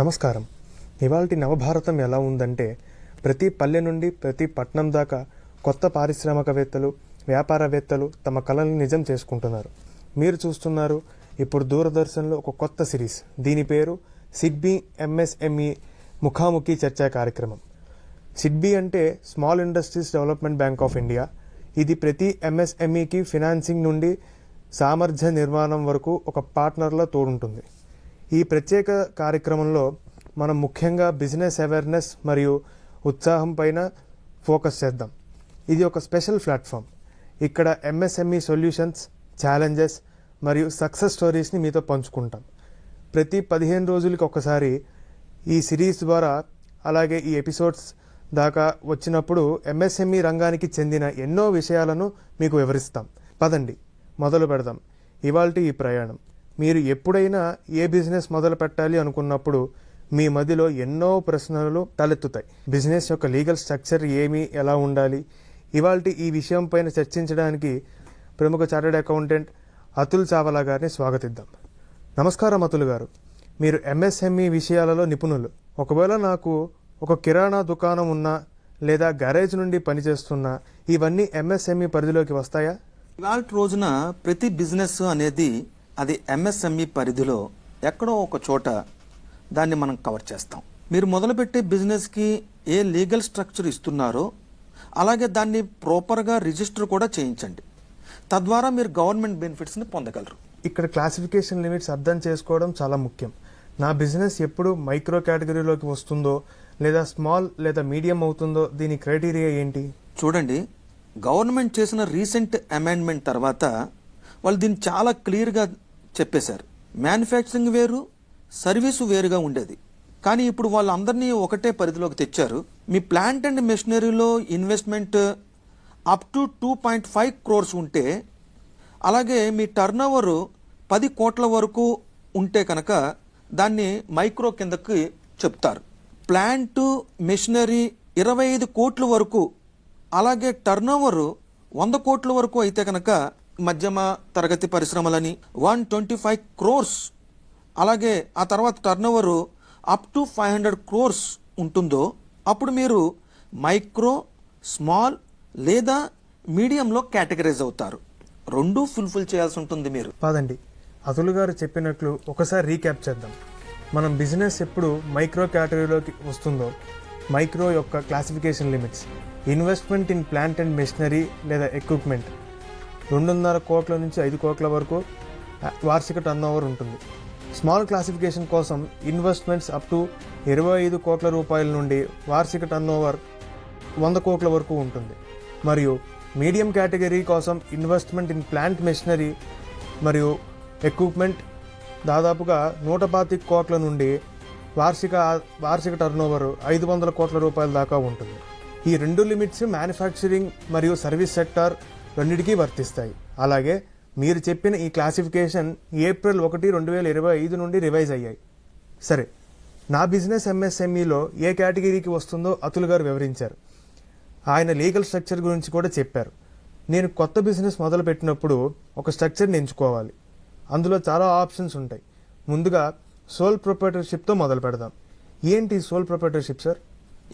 నమస్కారం. ఇవాల్టి నవభారతం ఎలా ఉందంటే ప్రతి పల్లె నుండి ప్రతి పట్టణం దాకా కొత్త పారిశ్రామికవేత్తలు, వ్యాపారవేత్తలు తమ కళల్ని నిజం చేసుకుంటున్నారు. మీరు చూస్తున్నారు ఇప్పుడు దూరదర్శన్లో ఒక కొత్త సిరీస్. దీని పేరు సిడ్బీ ఎంఎస్ఎంఈ ముఖాముఖి చర్చా కార్యక్రమం. సిడ్బీ అంటే small industries development bank of India. ఇది ప్రతి ఎంఎస్ఎంఈకి ఫినాన్సింగ్ నుండి సామర్థ్య నిర్మాణం వరకు ఒక పార్ట్నర్లో తోడుంటుంది. ఈ ప్రత్యేక కార్యక్రమంలో మనం ముఖ్యంగా బిజినెస్ అవేర్నెస్ మరియు ఉత్సాహం పైన ఫోకస్ చేద్దాం. ఇది ఒక స్పెషల్ ప్లాట్ఫామ్. ఇక్కడ ఎంఎస్ఎంఈ సొల్యూషన్స్, ఛాలెంజెస్ మరియు సక్సెస్ స్టోరీస్ని మీతో పంచుకుంటాం. ప్రతి 15 రోజులకి ఒకసారి ఈ సిరీస్ ద్వారా, అలాగే ఈ ఎపిసోడ్స్ దాకా వచ్చినప్పుడు ఎంఎస్ఎంఈ రంగానికి చెందిన ఎన్నో విషయాలను మీకు వివరిస్తాం. పదండి మొదలు పెడదాం ఇవాల్టి ఈ ప్రయాణం. మీరు ఎప్పుడైనా ఏ బిజినెస్ మొదలు పెట్టాలి అనుకున్నప్పుడు మీ మధ్యలో ఎన్నో ప్రశ్నలు తలెత్తుతాయి. బిజినెస్ యొక్క లీగల్ స్ట్రక్చర్ ఏమి, ఎలా ఉండాలి? ఇవాల్టి ఈ విషయం పైన చర్చించడానికి ప్రముఖ చార్టెడ్ అకౌంటెంట్ అతుల్ చావలా గారిని స్వాగతిద్దాం. నమస్కారం అతుల్ గారు. మీరు ఎంఎస్ఎంఈ విషయాలలో నిపుణులు. ఒకవేళ నాకు ఒక కిరాణా దుకాణం ఉన్నా లేదా గ్యారేజ్ నుండి పనిచేస్తున్నా ఇవన్నీ ఎంఎస్ఎంఈ పరిధిలోకి వస్తాయా? ఇవాళ రోజున ప్రతి బిజినెస్ అనేది అది ఎంఎస్ఎంఈ పరిధిలో ఎక్కడో ఒక చోట దాన్ని మనం కవర్ చేస్తాం. మీరు మొదలుపెట్టే బిజినెస్కి ఏ లీగల్ స్ట్రక్చర్ ఇస్తున్నారో అలాగే దాన్ని ప్రాపర్గా రిజిస్టర్ కూడా చేయించండి. తద్వారా మీరు గవర్నమెంట్ బెనిఫిట్స్ని పొందగలరు. ఇక్కడ క్లాసిఫికేషన్ లిమిట్స్ అర్థం చేసుకోవడం చాలా ముఖ్యం. నా బిజినెస్ ఎప్పుడు మైక్రో కేటగిరీలోకి వస్తుందో లేదా స్మాల్ లేదా మీడియం అవుతుందో దీని క్రైటీరియా ఏంటి? చూడండి, గవర్నమెంట్ చేసిన రీసెంట్ అమెండ్మెంట్ తర్వాత వాళ్ళు దీన్ని చాలా క్లియర్గా చెప్పేశారు. మ్యానుఫ్యాక్చరింగ్ వేరు, సర్వీసు వేరుగా ఉండేది. కానీ ఇప్పుడు వాళ్ళందరినీ ఒకటే పరిధిలోకి తెచ్చారు. మీ ప్లాంట్ అండ్ మెషినరీలో ఇన్వెస్ట్మెంట్ అప్ టు 2.5 crores ఉంటే, అలాగే మీ టర్న్ ఓవర్ 10 కోట్ల వరకు ఉంటే కనుక దాన్ని మైక్రో కిందకి చెప్తారు. ప్లాంట్ మెషినరీ 25 కోట్ల వరకు, అలాగే టర్న్ ఓవర్ 100 కోట్ల వరకు అయితే కనుక మధ్యమ తరగతి పరిశ్రమలని 125 crores, అలాగే ఆ తర్వాత turn over up to 500 crores ఉంటుందో అప్పుడు మీరు మైక్రో, స్మాల్ లేదా మీడియంలో కేటగరైజ్ అవుతారు. రెండూ ఫుల్ఫిల్ చేయాల్సి ఉంటుంది మీరు. పదండి అతుల్ గారు చెప్పినట్లు ఒకసారి రీక్యాప్ చేద్దాం. మనం బిజినెస్ ఎప్పుడు మైక్రో కేటగిరీలోకి వస్తుందో, మైక్రో యొక్క classification limits: investment in plant and machinery లేదా ఎక్విప్మెంట్ 2.5 కోట్ల నుంచి 5 కోట్ల వరకు వార్షిక టర్న్ ఓవర్ ఉంటుంది. స్మాల్ క్లాసిఫికేషన్ కోసం ఇన్వెస్ట్మెంట్స్ అప్ టు 25 కోట్ల రూపాయల నుండి వార్షిక టర్న్ ఓవర్ 100 కోట్ల వరకు ఉంటుంది. మరియు మీడియం కేటగిరీ కోసం ఇన్వెస్ట్మెంట్ ఇన్ ప్లాంట్ మెషినరీ మరియు ఎక్విప్మెంట్ దాదాపుగా 125 కోట్ల నుండి వార్షిక టర్న్ ఓవర్ 500 కోట్ల రూపాయల దాకా ఉంటుంది. ఈ రెండు లిమిట్స్ మ్యానుఫ్యాక్చరింగ్ మరియు సర్వీస్ సెక్టార్ రెండింటికి వర్తిస్తాయి. అలాగే మీరు చెప్పిన ఈ క్లాసిఫికేషన్ ఏప్రిల్ 1, 2025 నుండి రివైజ్ అయ్యాయి. సరే, నా బిజినెస్ ఎంఎస్ఎంఈలో ఏ కేటగిరీకి వస్తుందో అతుల్ గారు వివరించారు. ఆయన లీగల్ స్ట్రక్చర్ గురించి కూడా చెప్పారు. నేను కొత్త బిజినెస్ మొదలుపెట్టినప్పుడు ఒక స్ట్రక్చర్ని ఎంచుకోవాలి. అందులో చాలా ఆప్షన్స్ ఉంటాయి. ముందుగా సోల్ ప్రొప్రైటర్షిప్తో మొదలు పెడదాం. ఏంటి సోల్ ప్రొప్రైటర్షిప్ సార్?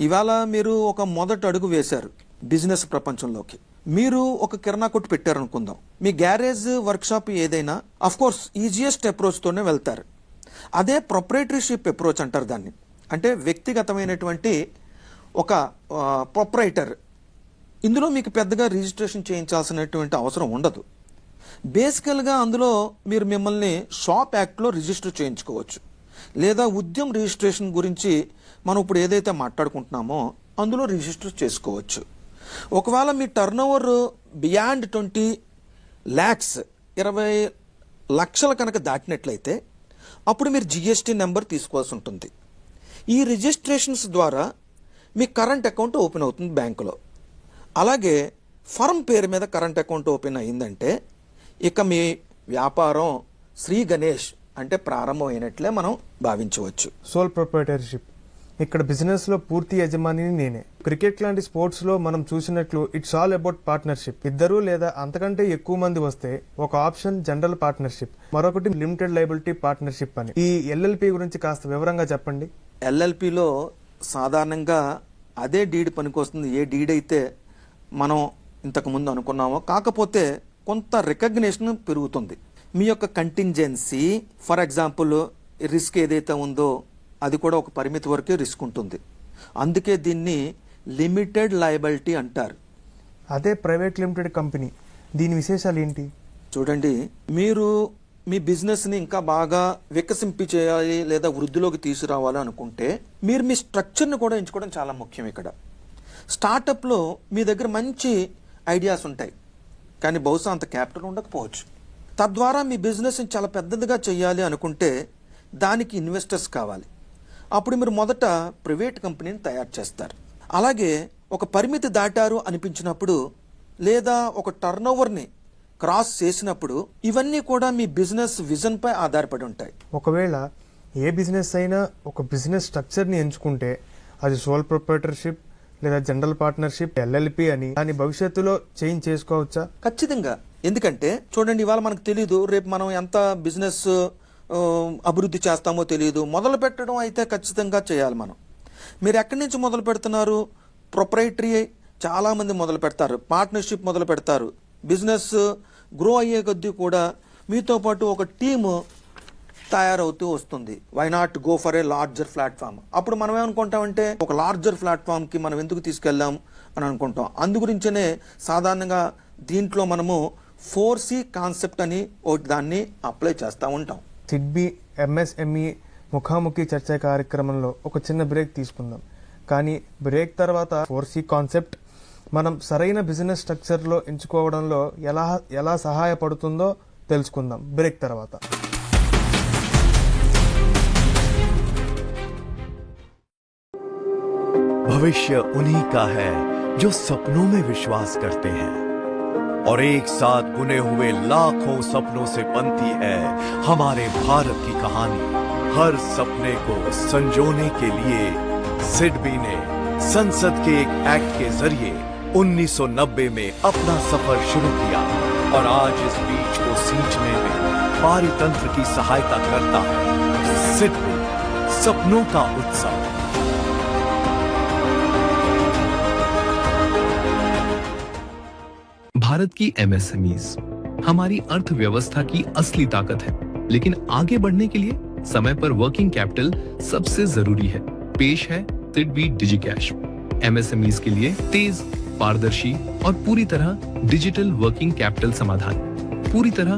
ఇవాళ మీరు ఒక మొదటి అడుగు వేశారు బిజినెస్ ప్రపంచంలోకి. మీరు ఒక కిరాణా కొట్టు పెట్టారనుకుందాం. మీ గ్యారేజ్, వర్క్షాప్ ఏదైనా అఫ్ కోర్స్ ఈజియెస్ట్ అప్రోచ్తోనే వెళ్తారు. అదే ప్రొప్రైటర్షిప్ అప్రోచ్ అంటారు దాన్ని. అంటే వ్యక్తిగతమైనటువంటి ఒక ప్రొప్రైటర్. ఇందులో మీకు పెద్దగా రిజిస్ట్రేషన్ చేయించాల్సినటువంటి అవసరం ఉండదు. బేసికల్గా అందులో మీరు మిమ్మల్ని షాప్ యాక్ట్లో రిజిస్టర్ చేయించుకోవచ్చు, లేదా ఉద్యమ రిజిస్ట్రేషన్ గురించి మనం ఇప్పుడు ఏదైతే మాట్లాడుకుంటున్నామో అందులో రిజిస్టర్ చేసుకోవచ్చు. ఒకవేళ మీ టర్న్ ఓవర్ బియాండ్ 20 lakhs 20 లక్షల కనుక దాటినట్లయితే అప్పుడు మీరు జిఎస్టీ నెంబర్ తీసుకోవాల్సి ఉంటుంది. ఈ రిజిస్ట్రేషన్స్ ద్వారా మీ కరెంట్ అకౌంట్ ఓపెన్ అవుతుంది బ్యాంకులో. అలాగే ఫర్మ్ పేరు మీద కరెంట్ అకౌంట్ ఓపెన్ అయ్యిందంటే ఇక మీ వ్యాపారం శ్రీ గణేష్ అంటే ప్రారంభం అయినట్లే మనం భావించవచ్చు. సోల్ ప్రొప్రైటర్షిప్ ఇక్కడ బిజినెస్లో పూర్తి యజమానిని నేనే. క్రికెట్ లాంటి స్పోర్ట్స్లో మనం చూసినట్లు ఇట్స్ ఆల్ అబౌట్ పార్ట్నర్షిప్. ఇద్దరు లేదా అంతకంటే ఎక్కువ మంది వస్తే ఒక ఆప్షన్ జనరల్ పార్ట్నర్షిప్, మరొకటి లిమిటెడ్ లయబిలిటీ పార్ట్నర్షిప్ అని. ఈ ఎల్ఎల్పి గురించి కాస్త వివరంగా చెప్పండి. ఎల్ఎల్పిలో సాధారణంగా అదే డీడ్ పనికొస్తుంది ఏ డీడ్ అయితే మనం ఇంతకుముందు అనుకున్నామో, కాకపోతే కొంత రికగ్నిషన్ పెరుగుతుంది. మీ యొక్క కంటింజెన్సీ, ఫర్ ఎగ్జాంపుల్ రిస్క్ ఏదైతే ఉందో అది కూడా ఒక పరిమితి వరకే రిస్క్ ఉంటుంది. అందుకే దీన్ని లిమిటెడ్ లయబిలిటీ అంటారు. అదే ప్రైవేట్ లిమిటెడ్ కంపెనీ, దీని విశేషాలు ఏంటి? చూడండి, మీరు మీ బిజినెస్ని ఇంకా బాగా వికసింపి చేయాలి లేదా వృద్ధిలోకి తీసుకురావాలి అనుకుంటే మీరు మీ స్ట్రక్చర్ని కూడా ఎంచుకోవడం చాలా ముఖ్యం. ఇక్కడ స్టార్టప్లో మీ దగ్గర మంచి ఐడియాస్ ఉంటాయి, కానీ బహుశా అంత క్యాపిటల్ ఉండకపోవచ్చు. తద్వారా మీ బిజినెస్ని చాలా పెద్దదిగా చేయాలి అనుకుంటే దానికి ఇన్వెస్టర్స్ కావాలి. అప్పుడు మీరు మొదట ప్రైవేట్ కంపెనీని తయారు చేస్తారు. అలాగే ఒక పరిమితి దాటారు అనిపించినప్పుడు లేదా ఒక టర్న్ ఓవర్ని క్రాస్ చేసినప్పుడు ఇవన్నీ కూడా మీ బిజినెస్ విజన్పై ఆధారపడి ఉంటాయి. ఒకవేళ ఏ బిజినెస్ అయినా ఒక బిజినెస్ స్ట్రక్చర్ని ఎంచుకుంటే అది సోల్ ప్రొప్రైటర్షిప్ లేదా జనరల్ పార్ట్నర్షిప్, ఎల్ఎల్పి అని దాని భవిష్యత్తులో చేంజ్ చేసుకోవచ్చా? ఖచ్చితంగా. ఎందుకంటే చూడండి, ఇవాళ మనకు తెలియదు రేపు మనం ఎంత బిజినెస్ అభివృద్ధి చేస్తామో తెలియదు. మొదలు పెట్టడం అయితే ఖచ్చితంగా చేయాలి మనం. మీరు ఎక్కడి నుంచి మొదలు పెడుతున్నారు? ప్రొప్రైటరీ చాలామంది మొదలు పెడతారు, పార్ట్నర్షిప్ మొదలు పెడతారు. బిజినెస్ గ్రో అయ్యే కొద్దీ కూడా మీతో పాటు ఒక టీము తయారవుతూ వస్తుంది. Why not go for a larger platform? అప్పుడు మనం ఏమనుకుంటామంటే ఒక లార్జర్ ప్లాట్ఫామ్కి మనం ఎందుకు తీసుకెళ్ళాం అని అనుకుంటాం. అందుగురించనే సాధారణంగా దీంట్లో మనము 4C కాన్సెప్ట్ అని దాన్ని అప్లై చేస్తూ ఉంటాం. సిడ్బీ ఎంఎస్ఎంఈ ముఖాముఖి చర్చ కార్యక్రమంలో ఒక చిన్న బ్రేక్ తీసుకుందాం. కానీ బ్రేక్ తర్వాత 4C కాన్సెప్ట్ మనం సరైన బిజినెస్ స్ట్రక్చర్లో ఎంచుకోవడంలో ఎలా సహాయపడుతుందో తెలుసుకుందాం బ్రేక్ తర్వాత. भविष्य उन्हीं का है जो सपनों में विश्वास करते हैं और एक साथ बुने हुए लाखों सपनों से बनती है हमारे भारत की कहानी। हर सपने को संजोने के लिए सिडबी ने संसद के एक एक्ट के जरिए 1990 में अपना सफर शुरू किया और आज इस बीज को सींचने में पारितंत्र की सहायता करता है। सिडबी, सपनों का उत्सव। भारत की एमएसएमईज हमारी अर्थव्यवस्था की असली ताकत है, लेकिन आगे बढ़ने के लिए समय पर वर्किंग कैपिटल सबसे जरूरी है। पेश है सिडबी डिजिकैश, एमएसएमईज के लिए तेज, पारदर्शी और पूरी तरह डिजिटल वर्किंग कैपिटल समाधान। पूरी तरह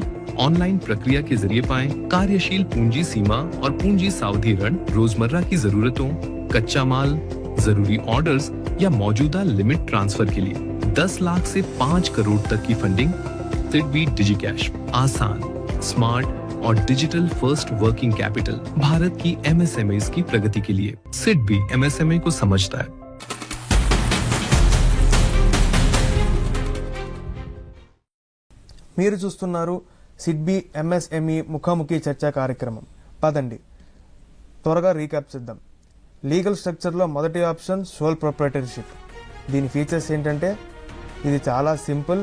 ऑनलाइन प्रक्रिया के जरिए पाएं कार्यशील पूंजी सीमा और पूंजी सावधि ऋण, रोजमर्रा की जरूरतों, कच्चा माल, जरूरी ऑर्डर्स या मौजूदा लिमिट ट्रांसफर के लिए 10 लाख से 5 करोड़ तक की फंडिंग। सिडबी डिजिकैश, आसान, स्मार्ट और digital first working capital Bharat की एमएसएमईज की प्रगति के लिए। सिडबी एमएसएमई को समझता है। మీరు చూస్తున్నారు సిడ్బీ ఎంఎస్ఎంఈ ముఖాముఖి చర్చా కార్యక్రమం. పదండి త్వరగా రీక్యాప్ చేద్దాం. లీగల్ స్ట్రక్చర్లో మొదటి ఆప్షన్ సోల్ ప్రొప్రైటర్షిప్. దీని ఫీచర్స్ ఏంటంటే ఇది చాలా సింపుల్,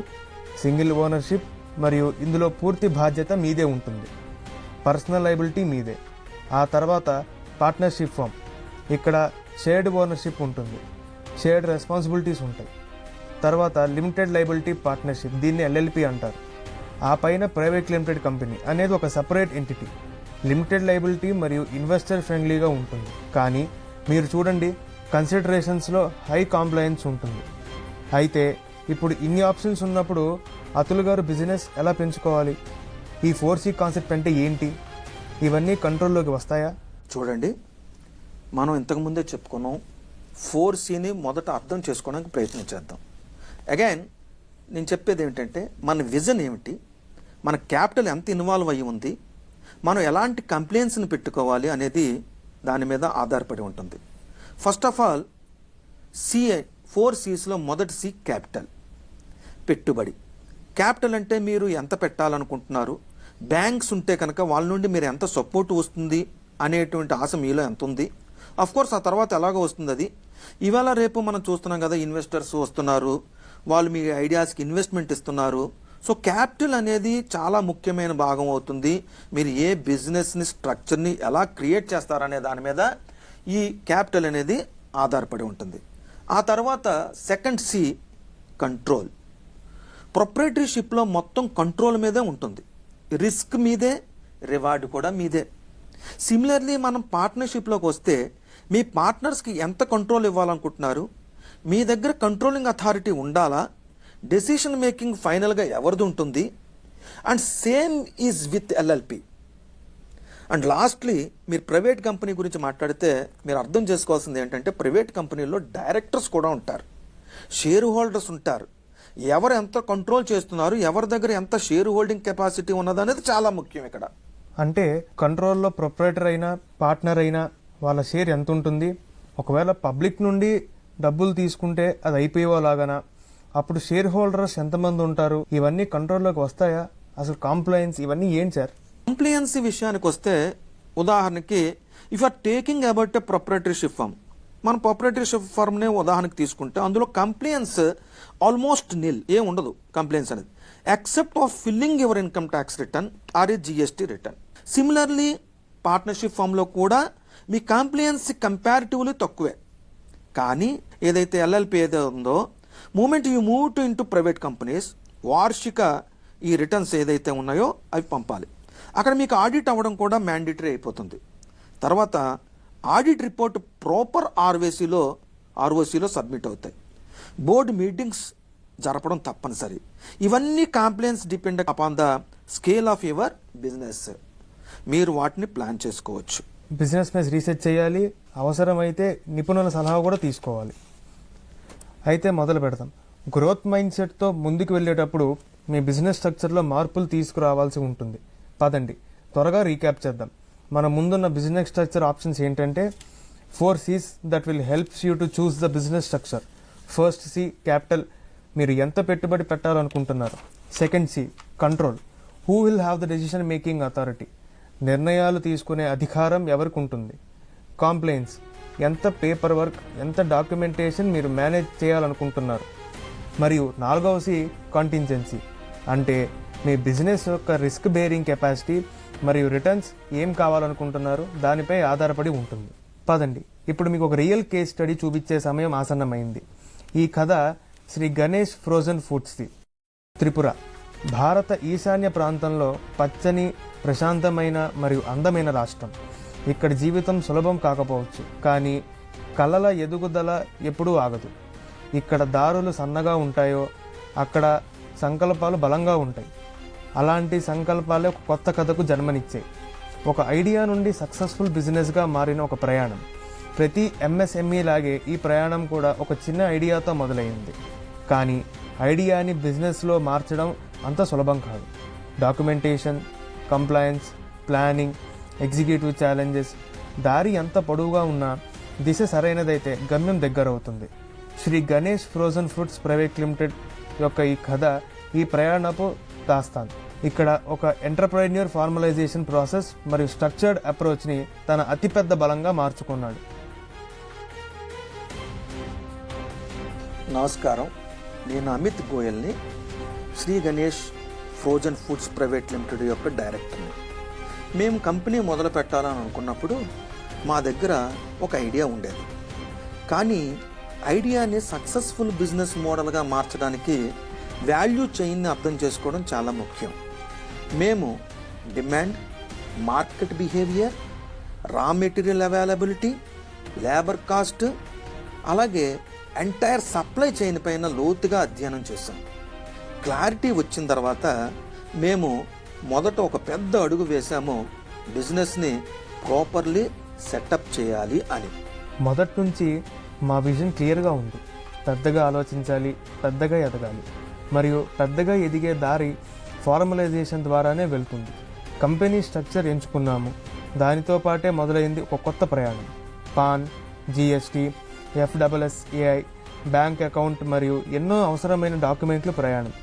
సింగిల్ ఓనర్షిప్ మరియు ఇందులో పూర్తి బాధ్యత మీదే ఉంటుంది. పర్సనల్ లయబిలిటీ మీదే. ఆ తర్వాత పార్ట్నర్షిప్ ఫామ్. ఇక్కడ షేర్డ్ ఓనర్షిప్ ఉంటుంది, షేర్డ్ రెస్పాన్సిబిలిటీస్ ఉంటాయి. తర్వాత లిమిటెడ్ లయబిలిటీ పార్ట్నర్షిప్, దీన్ని ఎల్ఎల్పి అంటారు. ఆ పైన ప్రైవేట్ లిమిటెడ్ కంపెనీ అనేది ఒక సపరేట్ ఎంటిటీ. లిమిటెడ్ లయబిలిటీ మరియు ఇన్వెస్టర్ ఫ్రెండ్లీగా ఉంటుంది, కానీ మీరు చూడండి కన్సిడరేషన్స్లో హై కాంప్లయన్స్ ఉంటుంది. అయితే ఇప్పుడు ఇన్ని ఆప్షన్స్ ఉన్నప్పుడు అతుల్ గారు బిజినెస్ ఎలా పెంచుకోవాలి? ఈ 4C కాన్సెప్ట్ అంటే ఏంటి? ఇవన్నీ కంట్రోల్లోకి వస్తాయా? చూడండి, మనం ఇంతకుముందే చెప్పుకున్నాం, 4Cని మొదట అర్థం చేసుకోవడానికి ప్రయత్నం చేద్దాం. అగైన్ నేను చెప్పేది ఏమిటంటే మన విజన్ ఏమిటి, మన క్యాపిటల్ ఎంత ఇన్వాల్వ్ అయ్యి ఉంది, మనం ఎలాంటి కంప్లైంట్స్ని పెట్టుకోవాలి అనేది దాని మీద ఆధారపడి ఉంటుంది. ఫస్ట్ ఆఫ్ ఆల్ 4Cస్లో మొదటి C క్యాపిటల్, పెట్టుబడి. క్యాపిటల్ అంటే మీరు ఎంత పెట్టాలనుకుంటున్నారు, బ్యాంక్స్ ఉంటే కనుక వాళ్ళ నుండి మీరు ఎంత సపోర్ట్ వస్తుంది అనేటువంటి ఆశ మీలో ఎంత ఉంది, అఫ్ కోర్స్ ఆ తర్వాత ఎలాగో వస్తుంది అది. ఇవాళ రేపు మనం చూస్తున్నాం కదా, ఇన్వెస్టర్స్ వస్తున్నారు, వాళ్ళు మీ ఐడియాస్కి ఇన్వెస్ట్మెంట్ ఇస్తున్నారు. సో క్యాపిటల్ అనేది చాలా ముఖ్యమైన భాగం అవుతుంది. మీరు ఏ బిజినెస్ని స్ట్రక్చర్ని ఎలా క్రియేట్ చేస్తారనే దాని మీద ఈ క్యాపిటల్ అనేది ఆధారపడి ఉంటుంది. ఆ తర్వాత సెకండ్ సి, కంట్రోల్. ప్రొప్రైటరీషిప్లో మొత్తం కంట్రోల్ మీదే ఉంటుంది, రిస్క్ మీదే, రివార్డ్ కూడా మీదే. సిమిలర్లీ మనం పార్ట్నర్షిప్లోకి వస్తే మీ పార్ట్నర్స్కి ఎంత కంట్రోల్ ఇవ్వాలనుకుంటున్నారు, మీ దగ్గర కంట్రోలింగ్ అథారిటీ ఉండాలా, డెసిషన్ మేకింగ్ ఫైనల్గా ఎవరిది ఉంటుంది, and same is with LLP. And lastly మీరు ప్రైవేట్ కంపెనీ గురించి మాట్లాడితే మీరు అర్థం చేసుకోవాల్సింది ఏంటంటే, ప్రైవేట్ కంపెనీలో డైరెక్టర్స్ కూడా ఉంటారు, షేర్ హోల్డర్స్ ఉంటారు. ఎవరు ఎంత కంట్రోల్ చేస్తున్నారు, ఎవరి దగ్గర ఎంత షేర్ హోల్డింగ్ కెపాసిటీ ఉన్నది అనేది చాలా ముఖ్యం ఇక్కడ. అంటే కంట్రోల్లో ప్రొప్రైటర్ అయినా పార్ట్నర్ అయినా వాళ్ళ షేర్ ఎంత ఉంటుంది, ఒకవేళ పబ్లిక్ నుండి డబ్బులు తీసుకుంటే అది అయిపోయేలాగానా, అప్పుడు షేర్ హోల్డర్స్ ఎంతమంది ఉంటారు, ఇవన్నీ కంట్రోల్లోకి వస్తాయా, అసలు కాంప్లయన్స్ ఇవన్నీ ఏంటి సార్? కంప్లయన్సీ విషయానికి వస్తే, ఉదాహరణకి if are talking about a proprietorship firm, మన ప్రొప్రైటరీషిప్ ఫర్మ్నే ఉదాహరణకి తీసుకుంటే అందులో కంప్లయన్స్ ఆల్మోస్ట్ నిల్, ఏం ఉండదు కంప్లయన్స్ అనేది, except of filling your income tax return or a GST return. Similarly partnership ఫామ్లో కూడా మీ కంప్లయన్స్ కంపారిటివ్లీ తక్కువే. కానీ ఏదైతే ఎల్ఎల్పి ఏదైతే ఉందో, moment you move to into private companies, వార్షిక ఈ రిటర్న్స్ ఏదైతే ఉన్నాయో అవి పంపాలి. అక్కడ మీకు ఆడిట్ అవ్వడం కూడా మ్యాండేటరీ అయిపోతుంది. తర్వాత ఆడిట్ రిపోర్ట్ ప్రాపర్ ఆర్ఓసిలో సబ్మిట్ అవుతాయి. బోర్డు మీటింగ్స్ జరపడం తప్పనిసరి. ఇవన్నీ compliance depend upon the scale of your business. మీరు వాటిని ప్లాన్ చేసుకోవచ్చు. బిజినెస్ మీద రీసెర్చ్ చేయాలి, అవసరమైతే నిపుణుల సలహా కూడా తీసుకోవాలి. అయితే మొదలు పెడతాం. గ్రోత్ మైండ్ సెట్తో ముందుకు వెళ్ళేటప్పుడు మీ బిజినెస్ స్ట్రక్చర్లో మార్పులు తీసుకురావాల్సి ఉంటుంది. పదండి త్వరగా రీక్యాప్ చేద్దాం. మన ముందున్న బిజినెస్ స్ట్రక్చర్ ఆప్షన్స్ ఏంటంటే 4 C's that will helps you to choose the business structure. First C, capital, మీరు ఎంత పెట్టుబడి పెట్టాలనుకుంటున్నారు. Second C, control, who will have the decision making authority, నిర్ణయాలు తీసుకునే అధికారం ఎవరికి ఉంటుంది. కాంప్లైన్స్, ఎంత పేపర్ వర్క్, ఎంత డాక్యుమెంటేషన్ మీరు మేనేజ్ చేయాలనుకుంటున్నారు. మరియు 4వ సి, కాంటింజెన్సీ, అంటే మీ బిజినెస్ యొక్క రిస్క్ బేరింగ్ కెపాసిటీ మరియు రిటర్న్స్ ఏం కావాలనుకుంటున్నారు దానిపై ఆధారపడి ఉంటుంది. పదండి ఇప్పుడు మీకు ఒక రియల్ కేస్ స్టడీ చూపించే సమయం ఆసన్నమైంది. ఈ కథ శ్రీ గణేష్ ఫ్రోజన్ ఫుడ్స్ది. త్రిపుర, భారత ఈశాన్య ప్రాంతంలో పచ్చని, ప్రశాంతమైన మరియు అందమైన రాష్ట్రం. ఇక్కడ జీవితం సులభం కాకపోవచ్చు, కానీ కళల ఎదుగుదల ఎప్పుడూ ఆగదు. ఇక్కడ దారులు సన్నగా ఉంటాయో అక్కడ సంకల్పాలు బలంగా ఉంటాయి. అలాంటి సంకల్పాలే ఒక కొత్త కథకు జన్మనిచ్చాయి. ఒక ఐడియా నుండి సక్సెస్ఫుల్ బిజినెస్గా మారిన ఒక ప్రయాణం. ప్రతి ఎంఎస్ఎంఈ లాగే ఈ ప్రయాణం కూడా ఒక చిన్న ఐడియాతో మొదలైంది. కానీ ఐడియాని బిజినెస్లో మార్చడం అంత సులభం కాదు. Documentation, compliance, planning, executive challenges, దారి ఎంత పొడవుగా ఉన్నా దిశ సరైనదైతే గమ్యం దగ్గరవుతుంది. Shri Ganesh frozen foods private Limited యొక్క ఈ కథ ఈ ప్రయాణపు దాస్తాన్. ఇక్కడ ఒక ఎంటర్ప్రైన్యూర్ ఫార్మలైజేషన్ ప్రాసెస్ మరియు స్ట్రక్చర్డ్ అప్రోచ్ని తన అతిపెద్ద బలంగా మార్చుకున్నాడు. నమస్కారం, నేను అమిత్ గోయల్ని, Shri Ganesh frozen foods private Limited యొక్క డైరెక్టర్ని. మేము కంపెనీ మొదలు పెట్టాలని అనుకున్నప్పుడు మా దగ్గర ఒక ఐడియా ఉండేది. కానీ ఐడియాని సక్సెస్ఫుల్ బిజినెస్ మోడల్గా మార్చడానికి వాల్యూ చైన్ని అర్థం చేసుకోవడం చాలా ముఖ్యం. మేము demand, market behaviour, raw material availability, labour cost, అలాగే ఎంటైర్ సప్లై చైన్ పైన లోతుగా అధ్యయనం చేసాం. క్లారిటీ వచ్చిన తర్వాత మేము మొదట ఒక పెద్ద అడుగు వేసాము, బిజినెస్ని ప్రాపర్లీ సెటప్ చేయాలి అని. మొదటి నుంచి మా విజన్ క్లియర్గా ఉంది. పెద్దగా ఆలోచించాలి, పెద్దగా ఎదగాలి, మరియు పెద్దగా ఎదిగే దారి ఫార్మలైజేషన్ ద్వారానే వెళ్తుంది. కంపెనీ స్ట్రక్చర్ ఎంచుకున్నాము. దానితో పాటే మొదలైంది ఒక కొత్త ప్రయాణం. Pan, GST, FSSAI, bank account మరియు ఎన్నో అవసరమైన డాక్యుమెంట్లు ప్రయాణం.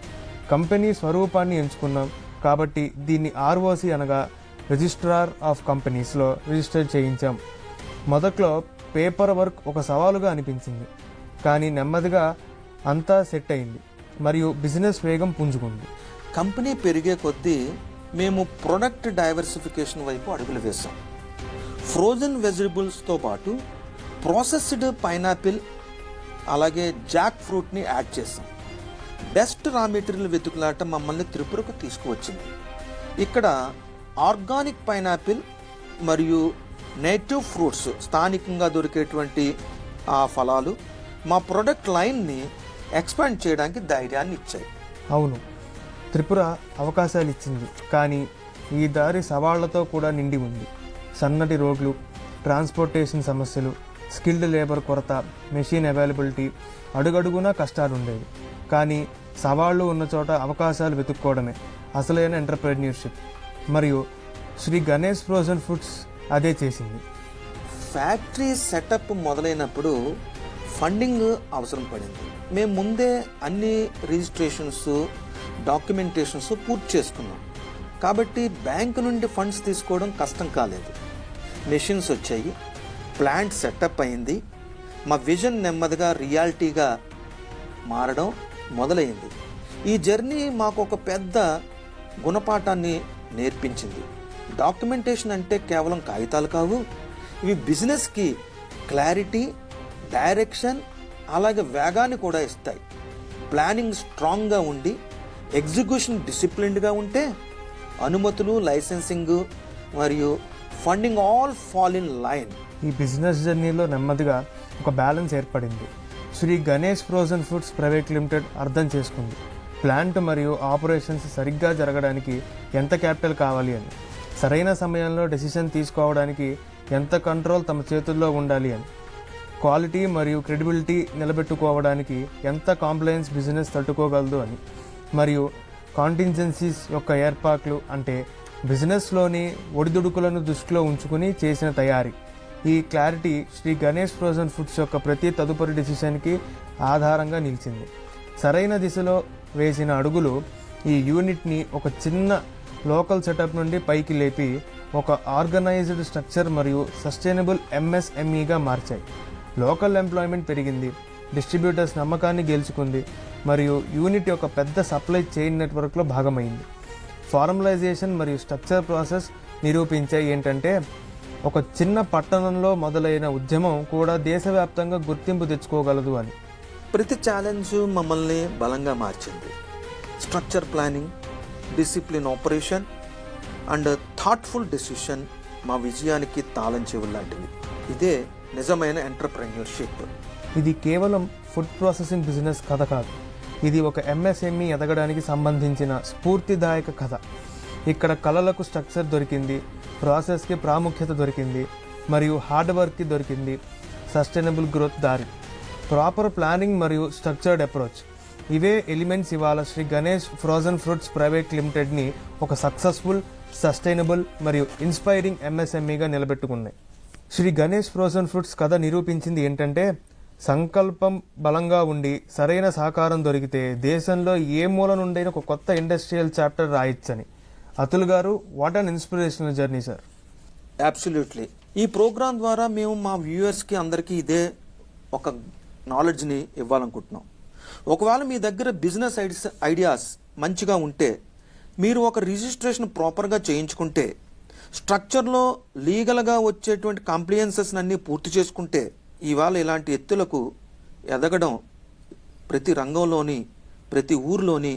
కంపెనీ స్వరూపాన్ని ఎంచుకున్నాం కాబట్టి దీన్ని ROC అనగా రిజిస్ట్రార్ ఆఫ్ కంపెనీస్లో రిజిస్టర్ చేయించాం. మొదట్లో పేపర్ వర్క్ ఒక సవాలుగా అనిపించింది, కానీ నెమ్మదిగా అంతా సెట్ అయింది మరియు బిజినెస్ వేగం పుంజుకుంది. కంపెనీ పెరిగే కొద్దీ మేము ప్రొడక్ట్ డైవర్సిఫికేషన్ వైపు అడుగులు వేసాం. ఫ్రోజన్ వెజిటబుల్స్తో పాటు ప్రాసెస్డ్ పైనాపిల్ అలాగే జాక్ ఫ్రూట్ని యాడ్ చేసాం. బెస్ట్ రా మెటీరియల్ వెతుకులాట మమ్మల్ని త్రిపురకు తీసుకువచ్చింది. ఇక్కడ ఆర్గానిక్ పైనాపిల్ మరియు నేటివ్ ఫ్రూట్స్, స్థానికంగా దొరికేటువంటి ఆ ఫలాలు మా ప్రొడక్ట్ లైన్ని ఎక్స్పాండ్ చేయడానికి ధైర్యాన్ని ఇచ్చాయి. అవును, త్రిపుర అవకాశాలు ఇచ్చింది, కానీ ఈ దారి సవాళ్లతో కూడా నిండి ఉంది. సన్నటి రోడ్లు, ట్రాన్స్పోర్టేషన్ సమస్యలు, స్కిల్డ్ లేబర్ కొరత, మెషిన్ అవైలబిలిటీ, అడుగడుగునా కష్టాలుండేవి. కానీ సవాళ్లు ఉన్న చోట అవకాశాలు వెతుక్కోవడమే అసలైన ఎంటర్ప్రెన్యూర్షిప్. మరియు శ్రీ గణేష్ ఫ్రోజన్ ఫుడ్స్ అదే చేసింది. ఫ్యాక్టరీ సెటప్ మొదలైనప్పుడు ఫండింగ్ అవసరం పడింది. మేము ముందే అన్ని రిజిస్ట్రేషన్స్, డాక్యుమెంటేషన్స్ పూర్తి చేసుకున్నాం. కాబట్టి బ్యాంకు నుండి ఫండ్స్ తీసుకోవడం కష్టం కాలేదు. మెషిన్స్ వచ్చాయి, ప్లాంట్ సెటప్ అయింది, మా విజన్ నెమ్మదిగా రియాలిటీగా మారడం మొదలైంది. ఈ జర్నీ మాకు ఒక పెద్ద గుణపాఠాన్ని నేర్పించింది. డాక్యుమెంటేషన్ అంటే కేవలం కాగితాలు కావు, ఇవి బిజినెస్కి క్లారిటీ, డైరెక్షన్ అలాగే వేగాన్ని కూడా ఇస్తాయి. ప్లానింగ్ స్ట్రాంగ్గా ఉండి ఎగ్జిక్యూషన్ డిసిప్లిన్డ్గా ఉంటే అనుమతులు, లైసెన్సింగ్ మరియు funding all fall in line. ఈ బిజినెస్ జర్నీలో నెమ్మదిగా ఒక బ్యాలెన్స్ ఏర్పడింది. Shri Ganesh frozen foods private limited అర్థం చేసుకుంది ప్లాంట్ మరియు ఆపరేషన్స్ సరిగ్గా జరగడానికి ఎంత క్యాపిటల్ కావాలి అని, సరైన సమయంలో డెసిషన్ తీసుకోవడానికి ఎంత కంట్రోల్ తమ చేతుల్లో ఉండాలి అని, క్వాలిటీ మరియు క్రెడిబిలిటీ నిలబెట్టుకోవడానికి ఎంత కాంప్లయన్స్ బిజినెస్ తట్టుకోగలదు అని, మరియు కాంటింజెన్సీస్ యొక్క ఏర్పాట్లు అంటే బిజినెస్లోని ఒడిదుడుకులను దృష్టిలో ఉంచుకుని చేసిన తయారీ. ఈ clarity Shri Ganesh frozen foods యొక్క ప్రతి తదుపరి డెసిషన్కి ఆధారంగా నిలిచింది. సరైన దిశలో వేసిన అడుగులు ఈ యూనిట్ని ఒక చిన్న లోకల్ సెటప్ నుండి పైకి లేపి ఒక ఆర్గనైజ్డ్ స్ట్రక్చర్ మరియు సస్టైనబుల్ ఎంఎస్ఎంఈగా మార్చాయి. లోకల్ ఎంప్లాయ్మెంట్ పెరిగింది, డిస్ట్రిబ్యూటర్స్ నమ్మకాన్ని గెలుచుకుంది మరియు యూనిట్ యొక్క పెద్ద సప్లై చైన్ నెట్వర్క్లో భాగమైంది. ఫార్మలైజేషన్ మరియు స్ట్రక్చర్ ప్రాసెస్ నిరూపించాయి ఏంటంటే ఒక చిన్న పట్టణంలో మొదలైన ఉద్యమం కూడా దేశవ్యాప్తంగా గుర్తింపు తెచ్చుకోగలదు అని. ప్రతి ఛాలెంజ్ మమ్మల్ని బలంగా మార్చింది. Structure planning, discipline operation and thoughtful decision మా విజయానికి తాళం చెవులు లాంటివి. ఇదే నిజమైన ఎంటర్ప్రెన్యూర్షిప్. ఇది కేవలం ఫుడ్ ప్రాసెసింగ్ బిజినెస్ కథ కాదు, ఇది ఒక ఎంఎస్ఎంఈ ఎదగడానికి సంబంధించిన స్ఫూర్తిదాయక కథ. ఇక్కడ కళలకు స్ట్రక్చర్ దొరికింది, ప్రాసెస్కి ప్రాముఖ్యత దొరికింది మరియు హార్డ్ వర్క్కి దొరికింది సస్టైనబుల్ గ్రోత్ దారి. ప్రాపర్ ప్లానింగ్ మరియు స్ట్రక్చర్డ్ అప్రోచ్, ఇవే ఎలిమెంట్స్ ఇవాళ Shri Ganesh Frozen Fruits Private లిమిటెడ్ని ఒక సక్సెస్ఫుల్, సస్టైనబుల్ మరియు ఇన్స్పైరింగ్ ఎంఎస్ఎంఈగా నిలబెట్టుకున్నాయి. శ్రీ గణేష్ ఫ్రోజన్ ఫ్రూట్స్ కథ నిరూపించింది ఏంటంటే సంకల్పం బలంగా ఉండి సరైన సహకారం దొరికితే దేశంలో ఏ మూల నుండైనా ఒక కొత్త ఇండస్ట్రియల్ చాప్టర్ రాయొచ్చని. అతుల్ గారు, what an inspirational journey sir. Absolutely. ఈ ప్రోగ్రాం ద్వారా మేము మా వ్యూయర్స్కి అందరికీ ఇదే ఒక నాలెడ్జ్ని ఇవ్వాలనుకుంటున్నాం. ఒకవేళ మీ దగ్గర బిజినెస్ ఐడియాస్ మంచిగా ఉంటే, మీరు ఒక రిజిస్ట్రేషన్ ప్రాపర్గా చేయించుకుంటే, స్ట్రక్చర్లో లీగల్గా వచ్చేటువంటి కాంప్లియన్సెస్ అన్నీ పూర్తి చేసుకుంటే, ఇవాళ ఇలాంటి ఎత్తులకు ఎదగడం ప్రతి రంగంలోని, ప్రతి ఊర్లోని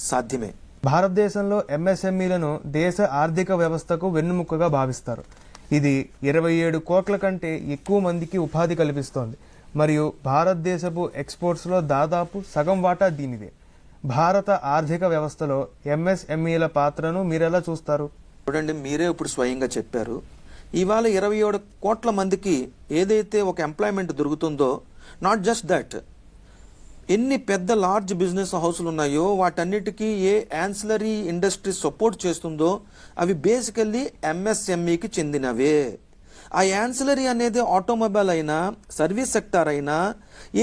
సాధ్యమే. భారతదేశంలో ఎంఎస్ఎంఈలను దేశ ఆర్థిక వ్యవస్థకు వెన్నుముక్కగా భావిస్తారు. ఇది 27 కోట్ల కంటే ఎక్కువ మందికి ఉపాధి కల్పిస్తోంది మరియు భారతదేశపు ఎక్స్పోర్ట్స్లో దాదాపు సగం వాటా దీనిదే. భారత ఆర్థిక వ్యవస్థలో ఎంఎస్ఎంఈల పాత్రను మీరెలా చూస్తారు? చూడండి, మీరే ఇప్పుడు స్వయంగా చెప్పారు. ఇవాళ 27 కోట్ల మందికి ఏదైతే ఒక ఎంప్లాయ్మెంట్ దొరుకుతుందో, నాట్ జస్ట్ దట్, ఎన్ని పెద్ద లార్జ్ బిజినెస్ హౌస్లు ఉన్నాయో వాటన్నిటికీ ఏ యాన్సిలరీ ఇండస్ట్రీ సపోర్ట్ చేస్తుందో అవి బేసికల్లీ ఎంఎస్ఎంఈకి చెందినవే. ఆ యాన్సిలరీ అనేది ఆటోమొబైల్ అయినా, సర్వీస్ సెక్టార్ అయినా,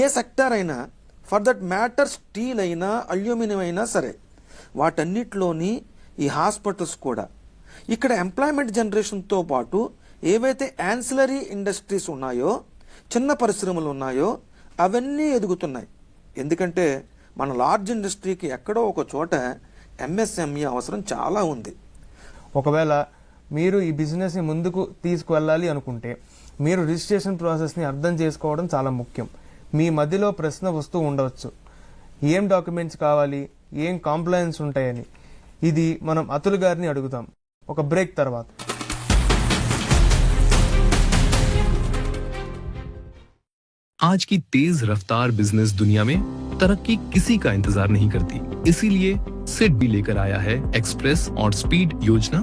ఏ సెక్టార్ అయినా, ఫర్ దట్ మ్యాటర్ స్టీల్ అయినా, అల్యూమినియం అయినా సరే, వాటన్నిటిలోని ఈ హాస్పిటల్స్ కూడా. ఇక్కడ ఎంప్లాయ్మెంట్ జనరేషన్తో పాటు ఏవైతే యాన్సిలరీ ఇండస్ట్రీస్ ఉన్నాయో చిన్న పరిశ్రమలు ఉన్నాయో అవన్నీ ఎదుగుతున్నాయి. ఎందుకంటే మన లార్జ్ ఇండస్ట్రీకి ఎక్కడో ఒక చోట ఎంఎస్ఎంఈ అవసరం చాలా ఉంది. ఒకవేళ మీరు ఈ బిజినెస్ని ముందుకు తీసుకువెళ్ళాలి అనుకుంటే మీరు రిజిస్ట్రేషన్ ప్రాసెస్ని అర్థం చేసుకోవడం చాలా ముఖ్యం. మీ మధ్యలో ప్రశ్న వస్తూ ఉండవచ్చు, ఏం డాక్యుమెంట్స్ కావాలి, ఏం కాంప్లయన్స్ ఉంటాయని. ఇది మనం అతుల్ గారిని అడుగుతాం ఒక బ్రేక్ తర్వాత. आज की तेज रफ्तार बिजनेस दुनिया में तरक्की किसी का इंतजार नहीं करती, इसीलिए सिड भी लेकर आया है एक्सप्रेस और स्पीड योजना,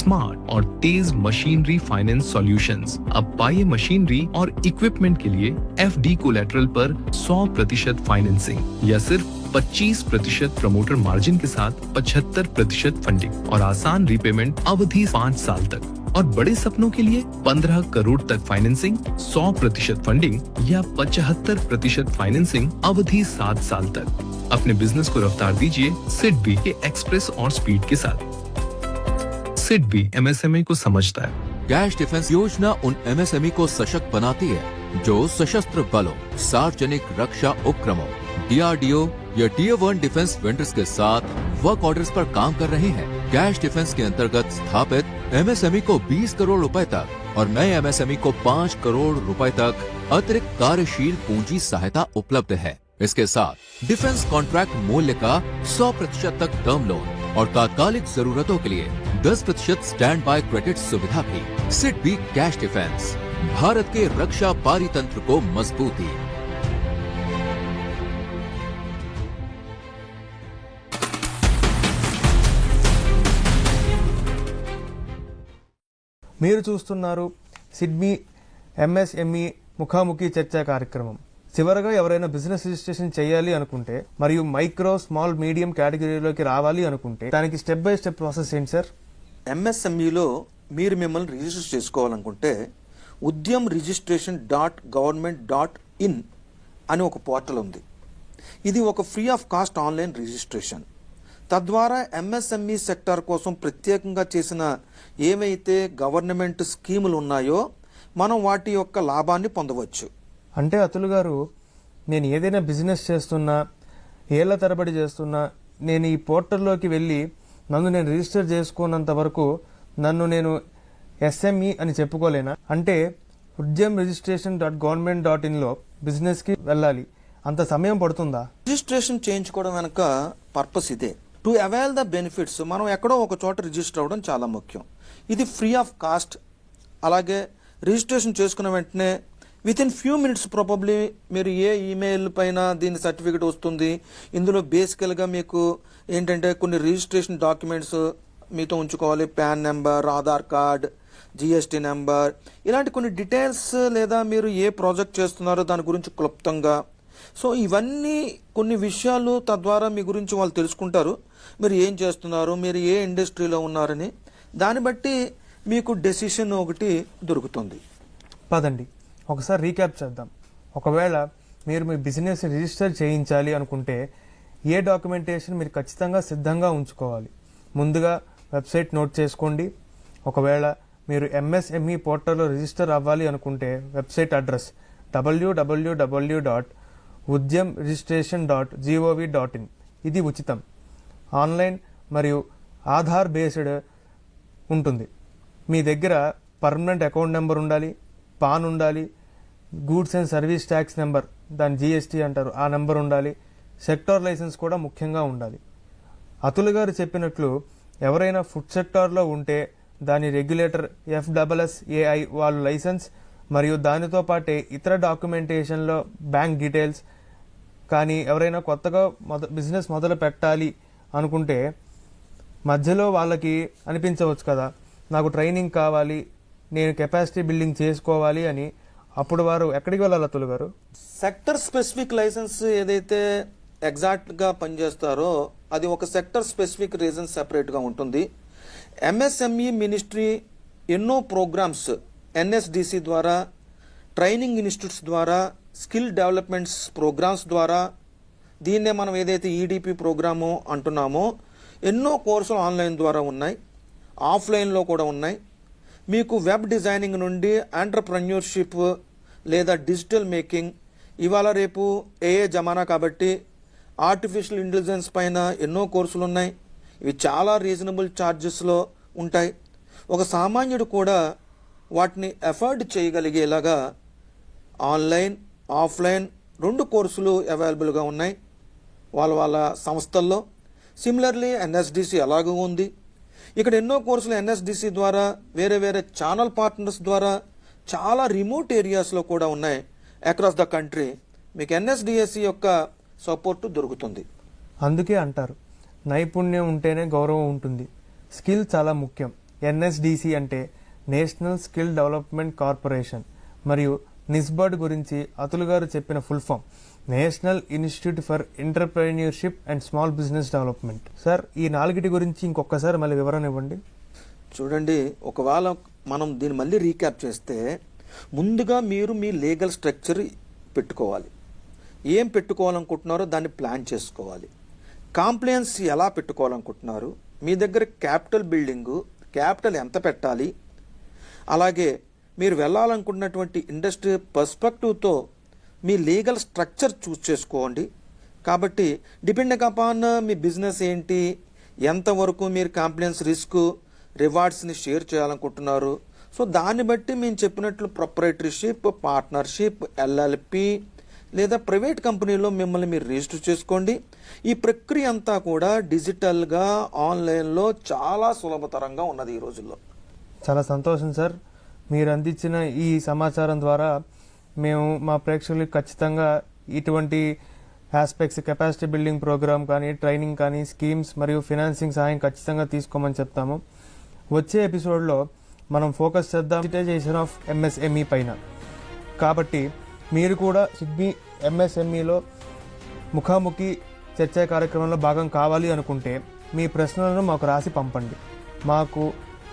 स्मार्ट और तेज मशीनरी फाइनेंस सॉल्यूशंस। अब पाइए मशीनरी और इक्विपमेंट के लिए एफडी कोलैटरल पर 100% फाइनेंसिंग या सिर्फ 25% प्रमोटर मार्जिन के साथ 75% फंडिंग और आसान रिपेमेंट अवधि 5 साल तक। और बड़े सपनों के लिए 15 करोड़ तक फाइनेंसिंग, 100% फंडिंग या 75% फाइनेंसिंग अवधि 7 साल तक। अपने बिजनेस को रफ्तार दीजिए सिड बी के एक्सप्रेस और स्पीड के साथ। सिड बी एमएसएमई को समझता है। कैश डिफेंस योजना उन एमएसएमई को सशक्त बनाती है जो सशस्त्र बलों, सार्वजनिक रक्षा उपक्रमों, डीआरडीओ या टियर 1 डिफेंस वेंडर्स के साथ वर्क ऑर्डर्स पर काम कर रहे हैं। कैश डिफेंस के अंतर्गत स्थापित एमएसएमई को 20 करोड़ रुपए तक और नए एमएसएमई को 5 करोड़ रुपए तक अतिरिक्त कार्यशील पूंजी सहायता उपलब्ध है। इसके साथ डिफेंस कॉन्ट्रैक्ट मूल्य का 100% तक टर्म लोन और तात्कालिक जरूरतों के लिए 10% स्टैंड बाय क्रेडिट सुविधा भी। SIDBI cash defence, Bharat के रक्षा पारितंत्र को मजबूती। మీరు చూస్తున్నారు సిడ్బీ ఎంఎస్ఎంఈ ముఖాముఖి చర్చా కార్యక్రమం. చివరగా ఎవరైనా బిజినెస్ రిజిస్ట్రేషన్ చేయాలి అనుకుంటే మరియు మైక్రో, స్మాల్, మీడియం కేటగిరీలోకి రావాలి అనుకుంటే దానికి స్టెప్ బై స్టెప్ ప్రాసెస్ ఏంటి సార్? ఎంఎస్ఎంఈలో మీరు మిమ్మల్ని రిజిస్టర్ చేసుకోవాలనుకుంటే udyamregistration.government.in అని ఒక పోర్టల్ ఉంది. ఇది ఒక free of cost online registration. తద్వారా ఎంఎస్ఎంఈ సెక్టార్ కోసం ప్రత్యేకంగా చేసిన ఏవైతే గవర్నమెంట్ స్కీములు ఉన్నాయో మనం వాటి యొక్క లాభాన్ని పొందవచ్చు. అంటే అతుల్ గారు, నేను ఏదైనా బిజినెస్ చేస్తున్నా, ఏళ్ల తరబడి చేస్తున్నా, నేను ఈ పోర్టల్లోకి వెళ్ళి నన్ను నేను రిజిస్టర్ చేసుకున్నంత వరకు నన్ను నేను ఎస్ఎంఈ అని చెప్పుకోలేనా? అంటే udyamregistration.government.inలో బిజినెస్కి వెళ్ళాలి, అంత సమయం పడుతుందా? రిజిస్ట్రేషన్ చేయించుకోవడం వెనక పర్పస్ ఇదే. టు అవైల్ ద బెనిఫిట్స్ మనం ఎక్కడో ఒక చోట రిజిస్టర్ అవ్వడం చాలా ముఖ్యం. ఇది ఫ్రీ ఆఫ్ కాస్ట్. అలాగే రిజిస్ట్రేషన్ చేసుకున్న వెంటనే with in few minutes probably మీరు ఏ ఈమెయిల్ పైన దీని సర్టిఫికేట్ వస్తుంది. ఇందులో బేసికల్గా మీకు ఏంటంటే కొన్ని రిజిస్ట్రేషన్ డాక్యుమెంట్స్ మీతో ఉంచుకోవాలి. Pan number, Aadhaar card, GST number, ఇలాంటి కొన్ని డీటెయిల్స్, లేదా మీరు ఏ ప్రాజెక్ట్ చేస్తున్నారో దాని గురించి క్లుప్తంగా. సో ఇవన్నీ కొన్ని విషయాలు, తద్వారా మీ గురించి వాళ్ళు తెలుసుకుంటారు. మీరు ఏం చేస్తున్నారు, మీరు ఏ ఇండస్ట్రీలో ఉన్నారని, దాన్ని బట్టి మీకు డెసిషన్ ఒకటి దొరుకుతుంది. పదండి ఒకసారి రీక్యాప్ చేద్దాం. ఒకవేళ మీరు మీ బిజినెస్ రిజిస్టర్ చేయించాలి అనుకుంటే ఏ డాక్యుమెంటేషన్ మీరు ఖచ్చితంగా సిద్ధంగా ఉంచుకోవాలి? ముందుగా వెబ్సైట్ నోట్ చేసుకోండి. ఒకవేళ మీరు ఎంఎస్ఎంఈ పోర్టల్లో రిజిస్టర్ అవ్వాలి అనుకుంటే వెబ్సైట్ అడ్రస్ www.udyamregistration.gov.in. ఇది ఉచితం, ఆన్లైన్ మరియు ఆధార్ బేస్డ్ ఉంటుంది. మీ దగ్గర పర్మనెంట్ అకౌంట్ నెంబర్ ఉండాలి, పాన్ ఉండాలి, goods and service tax number, దాని జిఎస్టీ అంటారు, ఆ నెంబర్ ఉండాలి. సెక్టార్ లైసెన్స్ కూడా ముఖ్యంగా ఉండాలి. అతుల్ గారు చెప్పినట్లు ఎవరైనా ఫుడ్ సెక్టార్లో ఉంటే దాని రెగ్యులేటర్ FSSAI వాళ్ళు లైసెన్స్ మరియు దానితో పాటే ఇతర డాక్యుమెంటేషన్లో బ్యాంక్ డీటెయిల్స్. కానీ ఎవరైనా కొత్తగా బిజినెస్ మొదలు పెట్టాలి అనుకుంటే మధ్యలో వాళ్ళకి అనిపించవచ్చు కదా, నాకు ట్రైనింగ్ కావాలి, నేను కెపాసిటీ బిల్డింగ్ చేసుకోవాలి అని. అప్పుడు వారు ఎక్కడికి వెళ్ళాలి అతుల్ గారు? సెక్టర్ స్పెసిఫిక్ లైసెన్స్ ఏదైతే ఎగ్జాక్ట్గా పనిచేస్తారో అది ఒక సెక్టర్ స్పెసిఫిక్ రీజన్ సెపరేట్గా ఉంటుంది. ఎంఎస్ఎంఈ మినిస్ట్రీ ఎన్నో ప్రోగ్రామ్స్ ఎన్ఎస్డిసి ద్వారా, ట్రైనింగ్ ఇన్స్టిట్యూట్స్ ద్వారా, స్కిల్ డెవలప్మెంట్స్ ప్రోగ్రామ్స్ ద్వారా, దీన్నే మనం ఏదైతే ఈడిపి ప్రోగ్రాము అంటున్నామో, ఎన్నో కోర్సులు ఆన్లైన్ ద్వారా ఉన్నాయి, ఆఫ్లైన్లో కూడా ఉన్నాయి. మీకు వెబ్ డిజైనింగ్ నుండి ఎంటర్ప్రెన్యూర్షిప్, లేదా డిజిటల్ మేకింగ్, ఇవాళ రేపు ఏఏ జమానా కాబట్టి ఆర్టిఫిషియల్ ఇంటెలిజెన్స్ పైన ఎన్నో కోర్సులు ఉన్నాయి. ఇవి చాలా రీజనబుల్ ఛార్జెస్లో ఉంటాయి. ఒక సామాన్యుడు కూడా వాటిని ఎఫర్డ్ చేయగలిగేలాగా ఆన్లైన్, ఆఫ్లైన్ 2 కోర్సులు అవైలబుల్గా ఉన్నాయి వాళ్ళ సంస్థల్లో. సిమిలర్లీ ఎన్ఎస్డిసి అలాగే ఉంది. ఇక్కడ ఎన్నో కోర్సులు ఎన్ఎస్డిసి ద్వారా, వేరే వేరే ఛానల్ పార్ట్నర్స్ ద్వారా చాలా రిమోట్ ఏరియాస్లో కూడా ఉన్నాయి. అక్రాస్ ద కంట్రీ మీకు ఎన్ఎస్డిఎస్సి యొక్క సపోర్టు దొరుకుతుంది. అందుకే అంటారు, నైపుణ్యం ఉంటేనే గౌరవం ఉంటుంది. స్కిల్ చాలా ముఖ్యం. ఎన్ఎస్డిసి అంటే నేషనల్ స్కిల్ డెవలప్మెంట్ కార్పొరేషన్ మరియు నిస్బర్డ్ గురించి అతుల్ గారు చెప్పిన full form national institute for entrepreneurship and small business development. Sir, ఈ 4 గురించి ఇంకొకసారి మళ్ళీ వివరణ ఇవ్వండి. చూడండి, ఒకవేళ మనం దీన్ని మళ్ళీ రీక్యాప్ చేస్తే, ముందుగా మీరు మీ లీగల్ స్ట్రక్చర్ పెట్టుకోవాలి. ఏం పెట్టుకోవాలనుకుంటున్నారో దాన్ని ప్లాన్ చేసుకోవాలి. కాంప్లయన్స్ ఎలా పెట్టుకోవాలనుకుంటున్నారు, మీ దగ్గర క్యాపిటల్ బిల్డింగు, క్యాపిటల్ ఎంత పెట్టాలి, అలాగే మీరు వెళ్ళాలనుకున్నటువంటి ఇండస్ట్రీ పర్స్పెక్టివ్తో మీ లీగల్ స్ట్రక్చర్ చూస్ చేసుకోండి. కాబట్టి డిపెండింగ్ అపాన్ మీ బిజినెస్ ఏంటి, ఎంతవరకు మీరు కాంప్లయన్స్ రిస్క్ రివార్డ్స్ని షేర్ చేయాలనుకుంటున్నారు, సో దాన్ని బట్టి మేము చెప్పినట్లు ప్రొప్రైటరీషిప్, పార్ట్నర్షిప్, ఎల్ఎల్పి లేదా ప్రైవేట్ కంపెనీలో మిమ్మల్ని మీరు రిజిస్టర్ చేసుకోండి. ఈ ప్రక్రియ అంతా కూడా డిజిటల్గా ఆన్లైన్లో చాలా సులభతరంగా ఉన్నది ఈ రోజుల్లో. చాలా సంతోషం సార్. మీరు అందించిన ఈ సమాచారం ద్వారా మేము మా ప్రేక్షకులకు ఖచ్చితంగా ఇటువంటి ఆస్పెక్ట్స్, కెపాసిటీ బిల్డింగ్ ప్రోగ్రామ్ కానీ, ట్రైనింగ్ కానీ, స్కీమ్స్ మరియు ఫినాన్సింగ్ సహాయం ఖచ్చితంగా తీసుకోమని చెప్తాము. వచ్చే ఎపిసోడ్లో మనం ఫోకస్ చేద్దాం డిజిటైజేషన్ ఆఫ్ ఎంఎస్ఎంఈ పైన. కాబట్టి మీరు కూడా సిడ్బీ ఎంఎస్ఎంఈలో ముఖాముఖి చర్చా కార్యక్రమంలో భాగం కావాలి అనుకుంటే మీ ప్రశ్నలను మాకు రాసి పంపండి. మాకు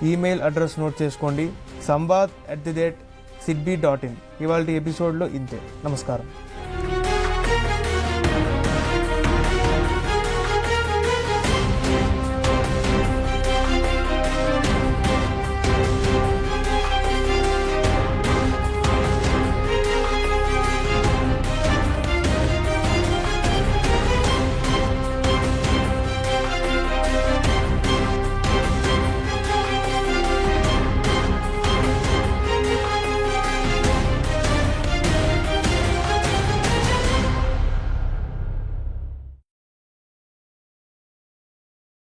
ఈమెయిల్ అడ్రస్ నోట్ చేసుకోండి, samvad@sidbi.in. ఇవాళ ఎపిసోడ్లో ఇంతే. నమస్కారం.